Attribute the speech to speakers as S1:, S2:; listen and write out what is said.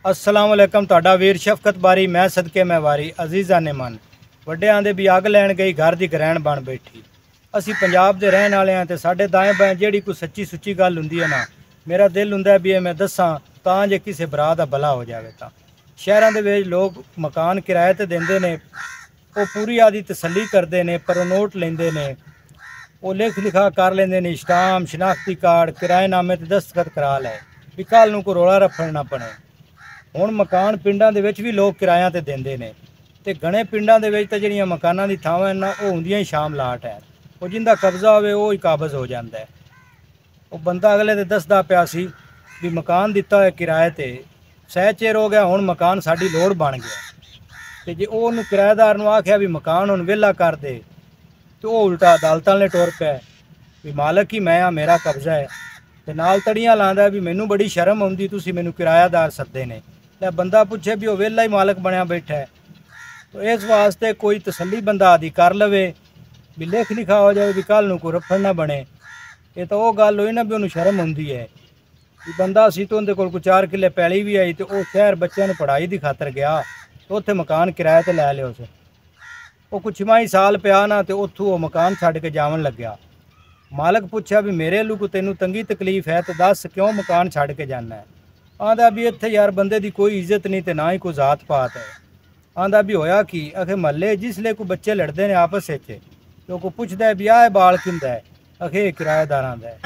S1: अस्सलाम वालेकुम। ਤੁਹਾਡਾ ਵੀਰ ਸ਼ਫਕਤ ਬਾਰੀ मैं सदके मैं वारी अजीज़ा ने मन ਵੱਡਿਆਂ ਦੇ ਵੀ ਅੱਗ ਲੈਣ ਗਈ घर ਦੀ ਗ੍ਰਹਿਣ ਬਣ ਬੈਠੀ। ਅਸੀਂ ਪੰਜਾਬ ਦੇ ਰਹਿਣ ਵਾਲੇ ਹਾਂ ਤੇ ਸਾਡੇ ਦਾएं ਬਾएं ਜਿਹੜੀ ਕੋਈ ਸੱਚੀ ਸੁੱਚੀ ਗੱਲ ਹੁੰਦੀ ਹੈ ਨਾ, ਮੇਰਾ ਦਿਲ ਹੁੰਦਾ ਵੀ ਇਹ ਮੈਂ ਦੱਸਾਂ ਤਾਂ ਜੇ ਕਿਸੇ ਭਰਾ ਦਾ ਭਲਾ ਹੋ ਜਾਵੇ। ਤਾਂ ਸ਼ਹਿਰਾਂ ਦੇ ਵਿੱਚ ਲੋਕ ਮਕਾਨ ਕਿਰਾਏ ਤੇ ਦਿੰਦੇ ਨੇ, ਉਹ ਪੂਰੀ ਆਦੀ ਤਸੱਲੀ ਕਰਦੇ ਨੇ, ਪਰ ਨੋਟ ਲੈਂਦੇ ਨੇ, ਉਹ ਲਿਖ ਲਿਖਾ ਕਰ ਲੈਂਦੇ ਨੇ, ਸਟਾਮ ਸ਼ਨਾਖਤੀ ਕਾਰਡ ਕਿਰਾਏਨਾਮੇ ਤੇ ਦਸਤਖਤ ਕਰਾ ਲੈ ਵੀ ਕੱਲ ਨੂੰ ਕੋਈ ਰੌਲਾ ਰੱਫੜ ਨਾ ਪਣੇ। ਹੁਣ ਮਕਾਨ ਪਿੰਡਾਂ ਦੇ ਵਿੱਚ ਵੀ ਲੋਕ ਕਿਰਾਇਆਂ ਤੇ ਦਿੰਦੇ ਨੇ ਤੇ ਘਣੇ ਪਿੰਡਾਂ ਦੇ ਵਿੱਚ ਤਾਂ ਜਿਹੜੀਆਂ ਮਕਾਨਾਂ ਦੀ ਥਾਵਾਂ ਨਾ ਉਹ ਹੁੰਦੀਆਂ ਹੀ ਸ਼ਾਮ ਲਾਟ ਹੈ। ਉਹ ਜਿੰਦਾ ਕਬਜ਼ਾ ਹੋਵੇ ਉਹ ਹੀ ਕਾਬਜ਼ ਹੋ ਜਾਂਦਾ ਹੈ। ਉਹ ਬੰਦਾ ਅਗਲੇ ਤੇ ਦੱਸਦਾ ਪਿਆ ਸੀ ਵੀ ਮਕਾਨ ਦਿੱਤਾ ਹੋਇਆ ਕਿਰਾਏ ਤੇ ਸਹਿ ਚਿਰ ਹੋ ਗਿਆ, ਹੁਣ ਮਕਾਨ ਸਾਡੀ ਲੋੜ ਬਣ ਗਿਆ। ਤੇ ਜੇ ਉਹ ਉਹਨੂੰ ਕਿਰਾਏਦਾਰ ਨੂੰ ਆਖਿਆ ਵੀ ਮਕਾਨ ਹੁਣ ਵਿਹਲਾ ਕਰ ਦੇ ਤੇ ਉਹ ਉਲਟਾ ਅਦਾਲਤਾਂ ਨੇ ਟੁਰ ਪਿਆ ਵੀ ਮਾਲਕ ਹੀ ਮੈਂ ਆ, ਮੇਰਾ ਕਬਜ਼ਾ ਹੈ। ਤੇ ਨਾਲ ਤੜੀਆਂ ਲਾਉਂਦਾ ਵੀ ਮੈਨੂੰ ਬੜੀ ਸ਼ਰਮ ਆਉਂਦੀ, ਤੁਸੀਂ ਮੈਨੂੰ ਕਿਰਾਏਦਾਰ ਸੱਦੇ ਨੇ। ਲੈ ਬੰਦਾ ਪੁੱਛੇ ਵੀ ਉਹ ਵਿਹਲਾ ਹੀ ਮਾਲਕ ਬਣਿਆ ਬੈਠਾ ਹੈ। तो इस वास्ते कोई तसल्ली बंदा आदि कर लवे भी लिख लिखा हो जाए भी कल को रफड़ ना बने। ये तो वो गल हुई ना भी उन्होंने शर्म आती है भी बंदा सी तो उनके कोल 4 किले पैली भी आई तो वो शहर बच्चों ने पढ़ाई की खातर गया तो उत्थे मकान किराए ते लै लिया उस वो कुछ माही साल पिया ना तो उत्थों वो मकान छड्ड के जावन लग्या। मालक पूछा भी मेरे लू को तेनू तंगी तकलीफ है तो दस क्यों मकान छड्ड के जाना है। आंदा भी इत्थे यार बंदे की कोई इज्जत नहीं तो ना ही कोई जात पात है। आंदा भी होया कि आखे महल्ले जिसले को बच्चे लड़ते ने आपस तो को पुछदा है भी आह बाल किंदा है, आखे किराएदारां दा है।